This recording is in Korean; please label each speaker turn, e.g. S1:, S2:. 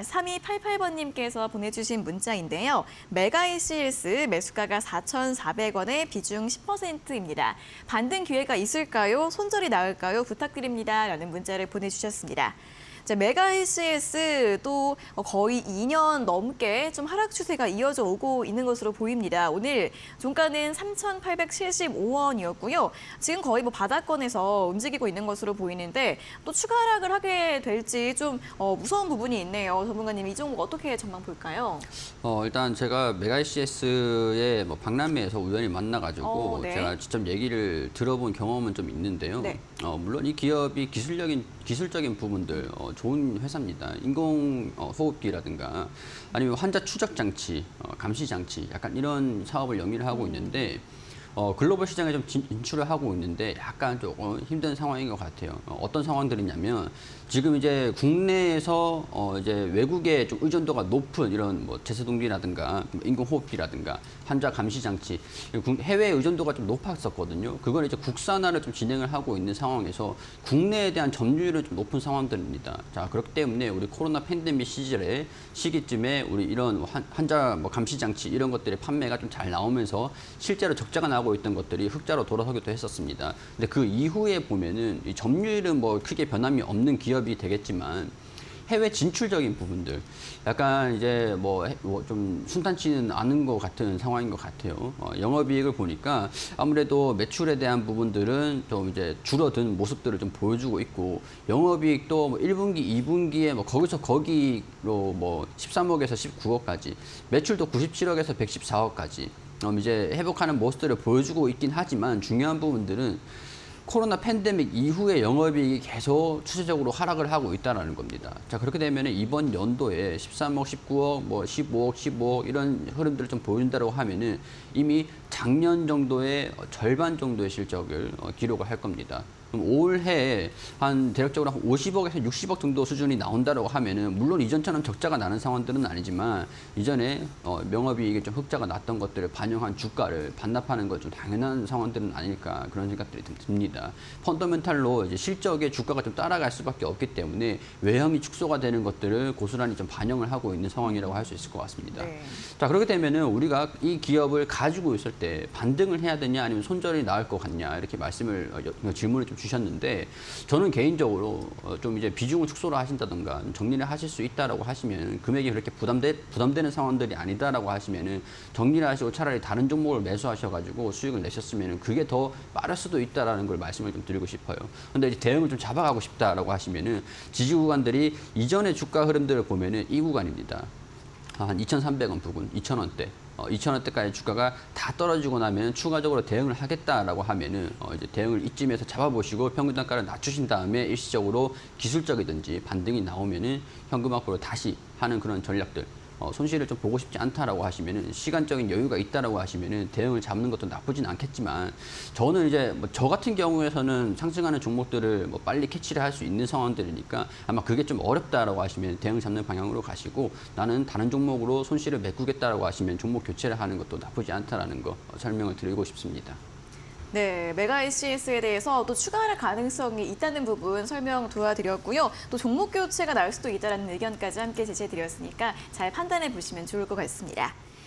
S1: 3288번님께서 보내주신 문자인데요. 메가 ECS 매수가가 4,400원에 비중 10%입니다. 반등 기회가 있을까요? 손절이 나을까요? 부탁드립니다. 라는 문자를 보내주셨습니다. 메가 ECS도 거의 2년 넘게 좀 하락 추세가 이어져 오고 있는 것으로 보입니다. 오늘 종가는 3,875원이었고요. 지금 거의 바닥권에서 움직이고 있는 것으로 보이는데 또 추가 하락을 하게 될지 좀 무서운 부분이 있네요. 전문가님, 이 종목 어떻게 전망 볼까요?
S2: 일단 제가 메가 ECS의 박람회에서 우연히 만나가지고
S1: 네.
S2: 제가 직접 얘기를 들어본 경험은 좀 있는데요.
S1: 네.
S2: 물론 이 기업이 기술적인 부분들 좋은 회사입니다. 인공 호흡기라든가 아니면 환자 추적 장치, 감시 장치, 약간 이런 사업을 영위를 하고 있는데 글로벌 시장에 좀 진출을 하고 있는데 약간 조금 힘든 상황인 것 같아요. 어떤 상황들이냐면 지금 이제 국내에서 이제 외국에 좀 의존도가 높은 이런 제세동기라든가 인공호흡기라든가 환자 감시 장치, 해외 의존도가 좀 높았었거든요. 그걸 이제 국산화를 좀 진행을 하고 있는 상황에서 국내에 대한 점유율은 좀 높은 상황들입니다. 자, 그렇기 때문에 우리 코로나 팬데믹 시기쯤에 우리 이런 환자 감시 장치 이런 것들의 판매가 좀 잘 나오면서 실제로 적자가 나고 있던 것들이 흑자로 돌아서기도 했었습니다. 근데 그 이후에 보면은 이 점유율은 크게 변함이 없는 기업이 되겠지만 해외 진출적인 부분들 약간 이제 좀 순탄치는 않은 것 같은 상황인 것 같아요. 영업이익을 보니까 아무래도 매출에 대한 부분들은 좀 이제 줄어든 모습들을 좀 보여주고 있고 영업이익도 1분기, 2분기에 거기서 거기로 13억에서 19억까지 매출도 97억에서 114억까지 이제 회복하는 모습들을 보여주고 있긴 하지만 중요한 부분들은 코로나 팬데믹 이후에 영업이익이 계속 추세적으로 하락을 하고 있다는 겁니다. 자, 그렇게 되면 이번 연도에 13억, 19억, 15억, 15억 이런 흐름들을 좀 보여준다고 하면은 이미 작년 정도의 절반 정도의 실적을 기록을 할 겁니다. 그럼 올해 한 대략적으로 한 50억에서 60억 정도 수준이 나온다고 하면은 물론 이전처럼 적자가 나는 상황들은 아니지만 이전에 영업이익이 좀 흑자가 났던 것들을 반영한 주가를 반납하는 것 좀 당연한 상황들은 아닐까 그런 생각들이 좀 듭니다. 펀더멘탈로 이제 실적의 주가가 좀 따라갈 수밖에 없기 때문에 외형이 축소가 되는 것들을 고스란히 좀 반영을 하고 있는 상황이라고 할 수 있을 것 같습니다.
S1: 네.
S2: 자, 그렇게 되면은 우리가 이 기업을 가지고 있을 때 반등을 해야 되냐 아니면 손절이 나을 것 같냐 이렇게 질문을 좀 주셨는데 저는 개인적으로 좀 이제 비중을 축소를 하신다든가 정리를 하실 수 있다라고 하시면 금액이 그렇게 부담되는 상황들이 아니다라고 하시면은 정리를 하시고 차라리 다른 종목을 매수하셔가지고 수익을 내셨으면은 그게 더 빠를 수도 있다라는 걸 말씀을 좀 드리고 싶어요. 근데 이제 대응을 좀 잡아가고 싶다라고 하시면은 지지 구간들이 이전의 주가 흐름들을 보면은 이 구간입니다. 한 2,300원 부근, 2,000원대. 2,000원대까지 주가가 다 떨어지고 나면 추가적으로 대응을 하겠다라고 하면은 이제 대응을 이쯤에서 잡아보시고 평균 단가를 낮추신 다음에 일시적으로 기술적이든지 반등이 나오면은 현금 확보를 다시 하는 그런 전략들. 손실을 좀 보고 싶지 않다라고 하시면은 시간적인 여유가 있다라고 하시면은 대응을 잡는 것도 나쁘진 않겠지만 저는 이제 저 같은 경우에서는 상승하는 종목들을 빨리 캐치를 할 수 있는 상황들이니까 아마 그게 좀 어렵다라고 하시면 대응 잡는 방향으로 가시고 나는 다른 종목으로 손실을 메꾸겠다라고 하시면 종목 교체를 하는 것도 나쁘지 않다라는 거 설명을 드리고 싶습니다.
S1: 네, 메가 ECS에 대해서 또 추가 하락 가능성이 있다는 부분 설명 도와드렸고요. 또 종목 교체가 나올 수도 있다는 의견까지 함께 제시해드렸으니까 잘 판단해 보시면 좋을 것 같습니다.